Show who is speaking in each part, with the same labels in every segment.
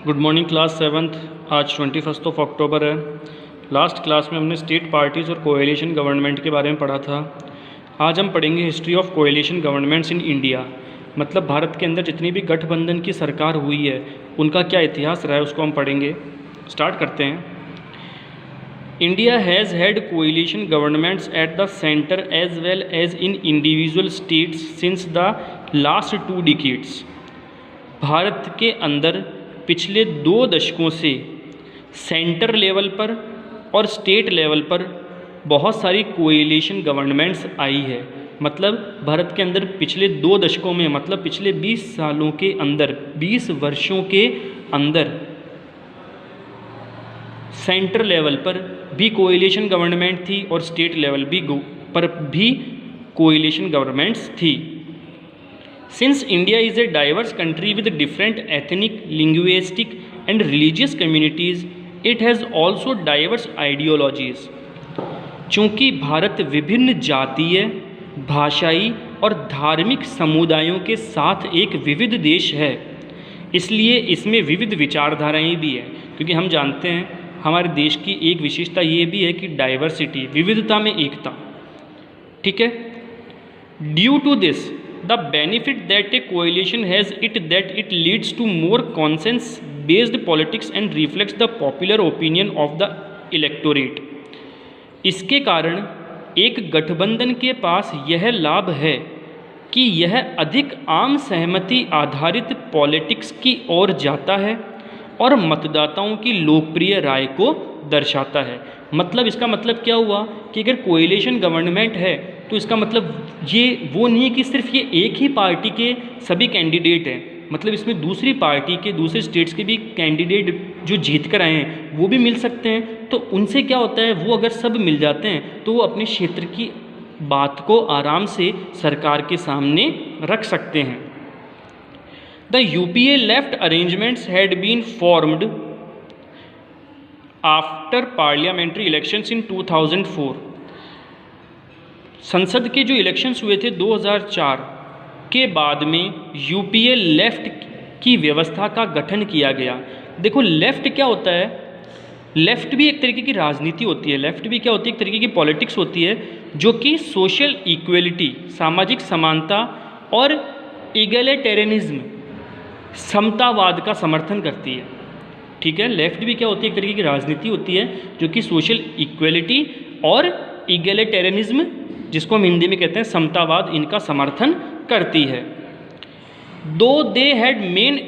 Speaker 1: Good morning class seventh. आज 21 अक्टूबर है। Last class में हमने स्टेट पार्टीज़ और कोएलिशन गवर्नमेंट के बारे में पढ़ा था। आज हम पढ़ेंगे history of coalition governments in India, मतलब भारत के अंदर जितनी भी गठबंधन की सरकार हुई है उनका क्या इतिहास रहा है उसको हम पढ़ेंगे। स्टार्ट करते हैं। India has had coalition governments at the centre as well as in individual states since the last 2 decades. Bharat के अंदर पिछले 2 दशकों से सेंटर लेवल पर और स्टेट लेवल पर बहुत सारी कोएलिशन गवर्नमेंट्स आई है। मतलब भारत के अंदर पिछले 2 दशकों में, मतलब पिछले 20 सालों के अंदर, 20 वर्षों के अंदर सेंटर लेवल पर भी कोएलिशन गवर्नमेंट थी और स्टेट लेवल पर भी कोएलिशन गवर्नमेंट्स थी। Since India is a diverse country with different ethnic, linguistic and religious communities, it has also diverse ideologies. चूँकि भारत विभिन्न जातीय, भाषाई और धार्मिक समुदायों के साथ एक विविध देश है, इसलिए इसमें विविध विचारधाराएं भी हैं। क्योंकि हम जानते हैं हमारे देश की एक विशेषता ये भी है कि डाइवर्सिटी, विविधता में एकता। ठीक है। Due to this the benefit that a coalition has that it leads to more consensus based politics and reflects the popular opinion of the electorate। इसके कारण एक गठबंधन के पास यह लाभ है कि यह अधिक आम सहमति आधारित पॉलिटिक्स की ओर जाता है और मतदाताओं की लोकप्रिय राय को दर्शाता है। मतलब इसका मतलब क्या हुआ कि अगर कोएलिशन गवर्नमेंट है तो इसका मतलब ये वो नहीं है कि सिर्फ ये एक ही पार्टी के सभी कैंडिडेट हैं। मतलब इसमें दूसरी पार्टी के, दूसरे स्टेट्स के भी कैंडिडेट जो जीत कर आए हैं वो भी मिल सकते हैं। तो उनसे क्या होता है, वो अगर सब मिल जाते हैं तो वो अपने क्षेत्र की बात को आराम से सरकार के सामने रख सकते हैं। The UPA left arrangements had been formed after parliamentary elections in 2004। संसद के जो इलेक्शंस हुए थे 2004 के बाद में यूपीए लेफ्ट की व्यवस्था का गठन किया गया। देखो लेफ्ट क्या होता है, लेफ्ट भी एक तरीके की राजनीति होती है, लेफ्ट भी क्या होती है, एक तरीके की पॉलिटिक्स होती है जो कि सोशल इक्वलिटी, सामाजिक समानता और इगैलिटेरियनिज्म, समतावाद का समर्थन करती है। ठीक है। लेफ्ट भी क्या होती है, एक तरीके की राजनीति होती है जो कि सोशल इक्वलिटी और इगैलिटेरियनिज्म, जिसको हम हिंदी में कहते हैं समतावाद, इनका समर्थन करती है। दो they had main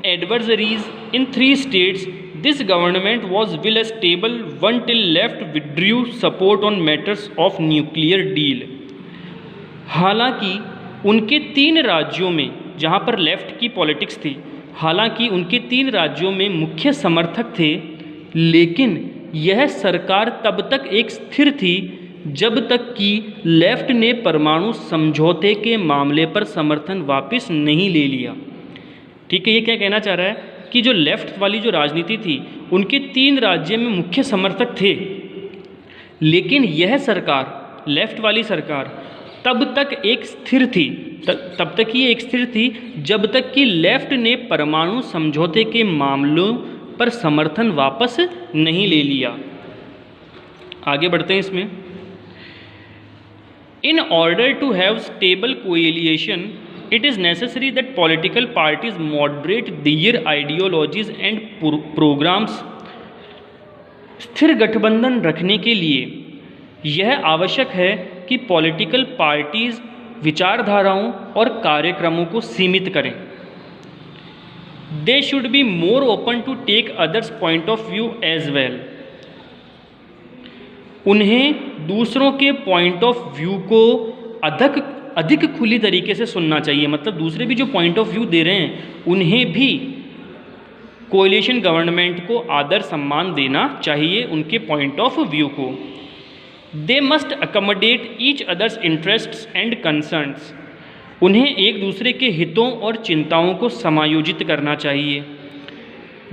Speaker 1: adversaries in 3 states, this government was will stable one till left withdrew support on matters of nuclear deal. हालांकि उनके 3 राज्यों में जहां पर लेफ्ट की पॉलिटिक्स थी, हालांकि उनके 3 राज्यों में मुख्य समर्थक थे, लेकिन यह सरकार तब तक एक स्थिर थी जब तक कि लेफ्ट ने परमाणु समझौते के मामले पर समर्थन वापस नहीं ले लिया। ठीक है। ये क्या कहना चाह रहा है कि जो लेफ्ट वाली जो राजनीति थी उनके 3 राज्यों में मुख्य समर्थक थे, लेकिन यह सरकार, लेफ्ट वाली सरकार तब तक एक स्थिर थी, तब तक ये एक स्थिर थी जब तक कि लेफ्ट ने परमाणु समझौते के मामलों पर समर्थन वापस नहीं ले लिया। आगे बढ़ते हैं इसमें। In order to have stable coalition, it is necessary that political parties moderate their ideologies and programs। स्थिर गठबंधन रखने के लिए यह आवश्यक है कि पॉलिटिकल पार्टीज विचारधाराओं और कार्यक्रमों को सीमित करें। They should be more open to take others' point of view as well। उन्हें दूसरों के पॉइंट ऑफ व्यू को अधिक खुली तरीके से सुनना चाहिए। मतलब दूसरे भी जो पॉइंट ऑफ व्यू दे रहे हैं उन्हें भी कोएलिशन गवर्नमेंट को आदर सम्मान देना चाहिए, उनके पॉइंट ऑफ व्यू को। They must accommodate each others interests and concerns. उन्हें एक दूसरे के हितों और चिंताओं को समायोजित करना चाहिए।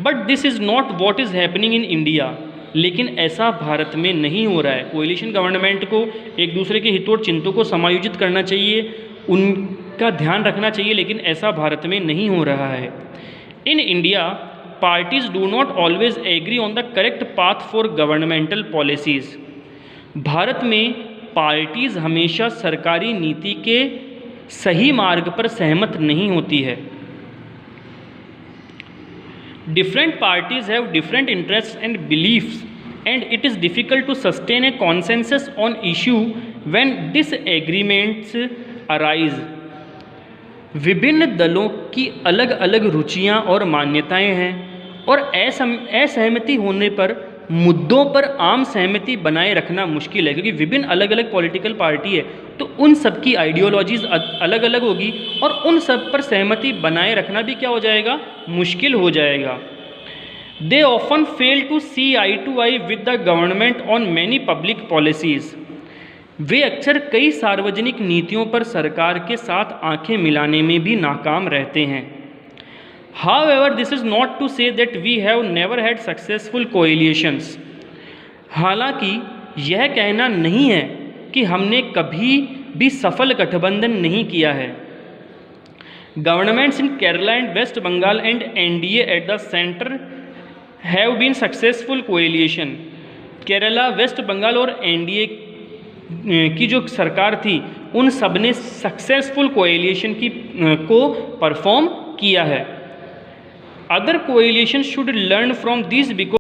Speaker 1: But this is not what is happening in India. लेकिन ऐसा भारत में नहीं हो रहा है। कोएलिशन गवर्नमेंट को एक दूसरे के हितों और चिंतों को समायोजित करना चाहिए, उनका ध्यान रखना चाहिए, लेकिन ऐसा भारत में नहीं हो रहा है। In India parties do not always agree on the correct path for governmental policies. Bharat में पार्टीज हमेशा सरकारी नीति के सही मार्ग पर सहमत नहीं होती है. Different parties have different interests and beliefs, and it is difficult to sustain a consensus on issue when disagreements arise. विभिन्न दलों की अलग अलग रुचियां और मान्यताएं हैं और असहमति होने पर मुद्दों पर आम सहमति बनाए रखना मुश्किल है, क्योंकि विभिन्न अलग अलग पॉलिटिकल पार्टी है तो उन सब की आइडियोलॉजीज़ अलग अलग होगी और उन सब पर सहमति बनाए रखना भी क्या हो जाएगा, मुश्किल हो जाएगा. They often fail to see eye to eye with the government on many public policies. वे अक्सर कई सार्वजनिक नीतियों पर सरकार के साथ आंखें मिलाने में भी नाकाम रहते हैं. However, this is not to say that we have never had successful coalitions. हालांकि यह कहना नहीं है कि हमने कभी भी सफल गठबंधन नहीं किया है. Governments in Kerala and West Bengal and NDA at the center have been successful coalition. Kerala, West Bengal और एनडीए की जो सरकार थी उन सब ने सक्सेसफुल कोएलिशन को परफॉर्म किया है. Other coalitions should learn from these because